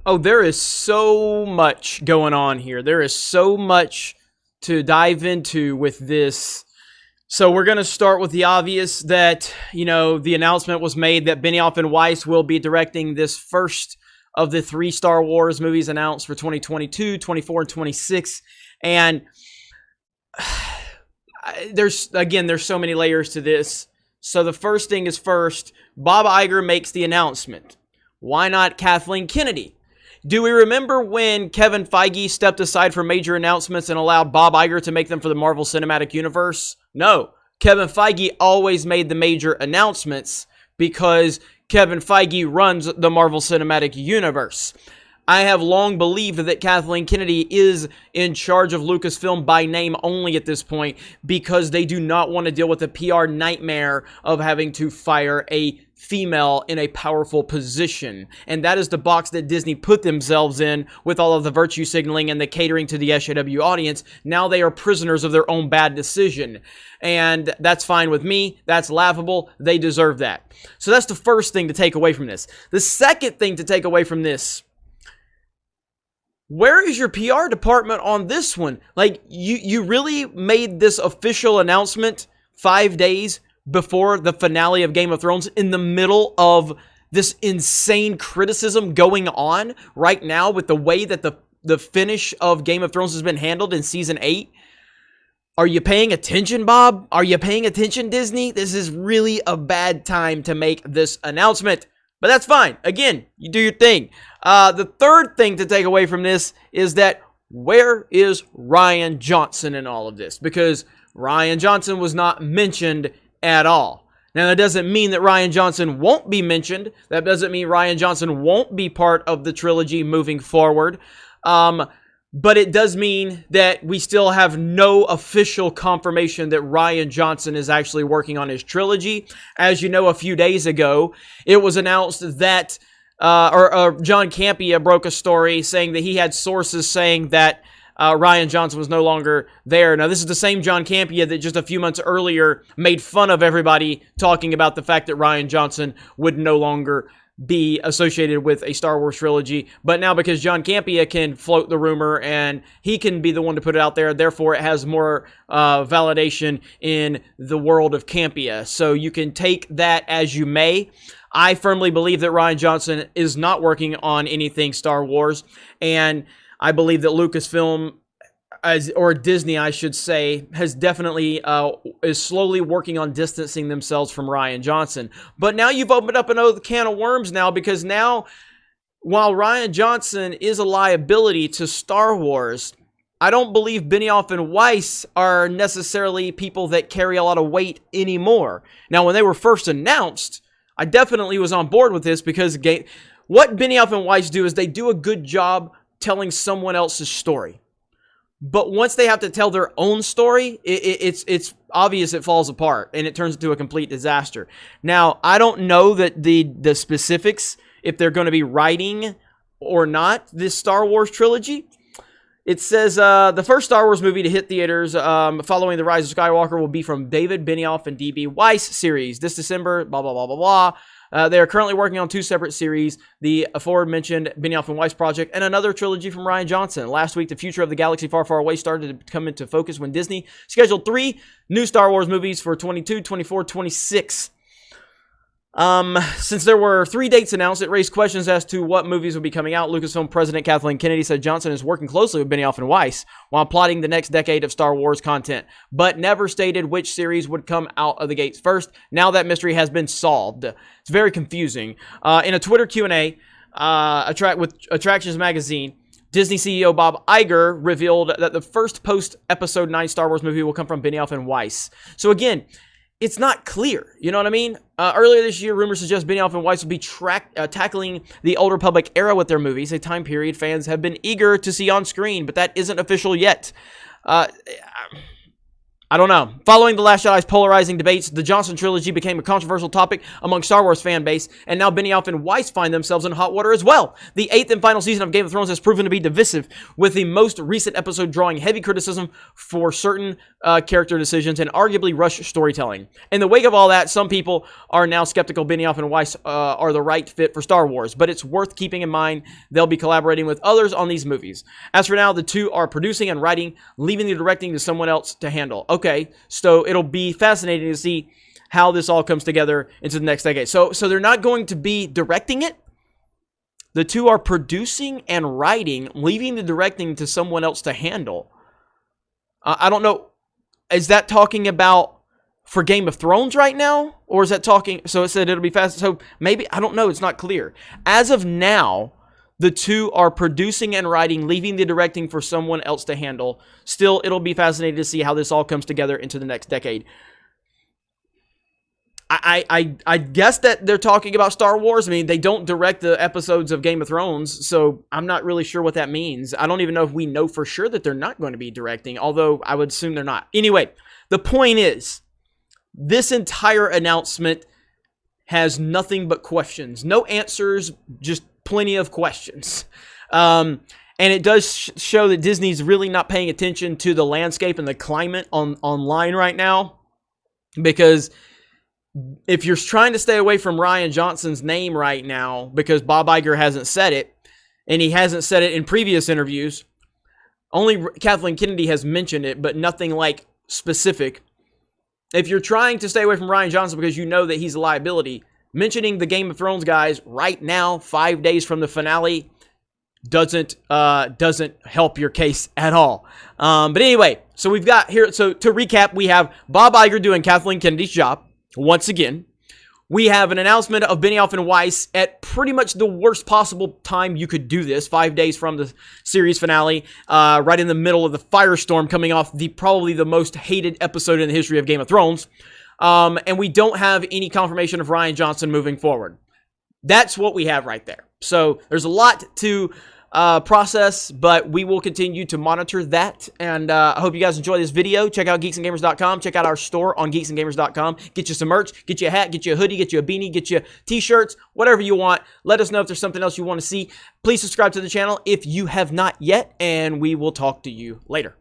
Oh, there is so much going on here. There is so much to dive into with this. So we're going to start with the obvious that, the announcement was made that Benioff and Weiss will be directing this first of the 3 Star Wars movies announced for 2022, 24, and 26. And there's so many layers to this. So the first thing is first, Bob Iger makes the announcement. Why not Kathleen Kennedy? Do we remember when Kevin Feige stepped aside for major announcements and allowed Bob Iger to make them for the Marvel Cinematic Universe? No. Kevin Feige always made the major announcements because Kevin Feige runs the Marvel Cinematic Universe. I have long believed that Kathleen Kennedy is in charge of Lucasfilm by name only at this point because they do not want to deal with the PR nightmare of having to fire a female in a powerful position. And that is the box that Disney put themselves in with all of the virtue signaling and the catering to the SJW audience. Now they are prisoners of their own bad decision. And that's fine with me. That's laughable. They deserve that. So that's the first thing to take away from this. The second thing to take away from this, where is your PR department on this one? Like, you really made this official announcement 5 days before the finale of Game of Thrones in the middle of this insane criticism going on right now with the way that the finish of Game of Thrones has been handled in Season 8? Are you paying attention, Bob? Are you paying attention, Disney? This is really a bad time to make this announcement. But that's fine. Again, you do your thing. The third thing to take away from this is that where is Rian Johnson in all of this? Because Rian Johnson was not mentioned at all. Now, that doesn't mean that Rian Johnson won't be mentioned. That doesn't mean Rian Johnson won't be part of the trilogy moving forward. But it does mean that we still have no official confirmation that Rian Johnson is actually working on his trilogy. As you know, a few days ago, it was announced that, John Campea broke a story saying that he had sources saying that Rian Johnson was no longer there. Now, this is the same John Campea that just a few months earlier made fun of everybody talking about the fact that Rian Johnson would no longer be associated with a Star Wars trilogy. But now because John Campea can float the rumor and he can be the one to put it out there, therefore it has more validation in the world of Campea. So you can take that as you may. I firmly believe that Rian Johnson is not working on anything Star Wars, and I believe that Lucasfilm, or Disney, I should say, has definitely is slowly working on distancing themselves from Rian Johnson. But now you've opened up another can of worms now, because now, while Rian Johnson is a liability to Star Wars, I don't believe Benioff and Weiss are necessarily people that carry a lot of weight anymore. Now, when they were first announced, I definitely was on board with this, because what Benioff and Weiss do is they do a good job telling someone else's story. But once they have to tell their own story, it's obvious it falls apart and it turns into a complete disaster. Now, I don't know that the specifics, if they're going to be writing or not this Star Wars trilogy. It says the first Star Wars movie to hit theaters following the rise of Skywalker will be from David Benioff and D.B. Weiss series this December, blah, blah, blah, blah, blah. They are currently working on 2 separate series, the aforementioned Benioff and Weiss project, and another trilogy from Rian Johnson. Last week, the future of the galaxy far, far away started to come into focus when Disney scheduled 3 new Star Wars movies for 22, 24, 26. Since there were 3 dates announced, it raised questions as to what movies would be coming out. Lucasfilm President Kathleen Kennedy said Johnson is working closely with Benioff and Weiss while plotting the next decade of Star Wars content, but never stated which series would come out of the gates first. Now that mystery has been solved. It's very confusing. In a Twitter Q&A, with Attractions Magazine, Disney CEO Bob Iger revealed that the first post-Episode 9 Star Wars movie will come from Benioff and Weiss. So again, it's not clear, you know what I mean? Earlier this year, rumors suggest Benioff and Weiss will be tackling the Old Republic era with their movies, a time period fans have been eager to see on screen, but that isn't official yet. I I don't know. Following The Last Jedi's polarizing debates, the Johnson trilogy became a controversial topic among Star Wars fan base, and now Benioff and Weiss find themselves in hot water as well. The 8th and final season of Game of Thrones has proven to be divisive, with the most recent episode drawing heavy criticism for certain character decisions and arguably rushed storytelling. In the wake of all that, some people are now skeptical Benioff and Weiss are the right fit for Star Wars, but it's worth keeping in mind they'll be collaborating with others on these movies. As for now, the two are producing and writing, leaving the directing to someone else to handle. Okay, so it'll be fascinating to see how this all comes together into the next decade. So they're not going to be directing it. The two are producing and writing, leaving the directing to someone else to handle. I don't know. Is that talking about for Game of Thrones right now? Or is that talking... So it said it'll be fast. So maybe... I don't know. It's not clear. As of now, the two are producing and writing, leaving the directing for someone else to handle. Still, it'll be fascinating to see how this all comes together into the next decade. I guess that they're talking about Star Wars. I mean, they don't direct the episodes of Game of Thrones, so I'm not really sure what that means. I don't even know if we know for sure that they're not going to be directing, although I would assume they're not. Anyway, the point is, this entire announcement has nothing but questions. No answers, just plenty of questions. And it does show that Disney's really not paying attention to the landscape and the climate online right now. Because if you're trying to stay away from Rian Johnson's name right now, because Bob Iger hasn't said it, and he hasn't said it in previous interviews, only Kathleen Kennedy has mentioned it, but nothing like specific. If you're trying to stay away from Rian Johnson because you know that he's a liability, mentioning the Game of Thrones guys right now, 5 days from the finale, doesn't help your case at all. But anyway, so we've got here, so to recap, we have Bob Iger doing Kathleen Kennedy's job once again. We have an announcement of Benioff and Weiss at pretty much the worst possible time you could do this, 5 days from the series finale, right in the middle of the firestorm coming off probably the most hated episode in the history of Game of Thrones. And we don't have any confirmation of Rian Johnson moving forward. That's what we have right there. So there's a lot to process, but we will continue to monitor that. And I hope you guys enjoy this video. Check out geeksandgamers.com. Check out our store on geeksandgamers.com. Get you some merch. Get you a hat. Get you a hoodie. Get you a beanie. Get you t-shirts. Whatever you want. Let us know if there's something else you want to see. Please subscribe to the channel if you have not yet, and we will talk to you later.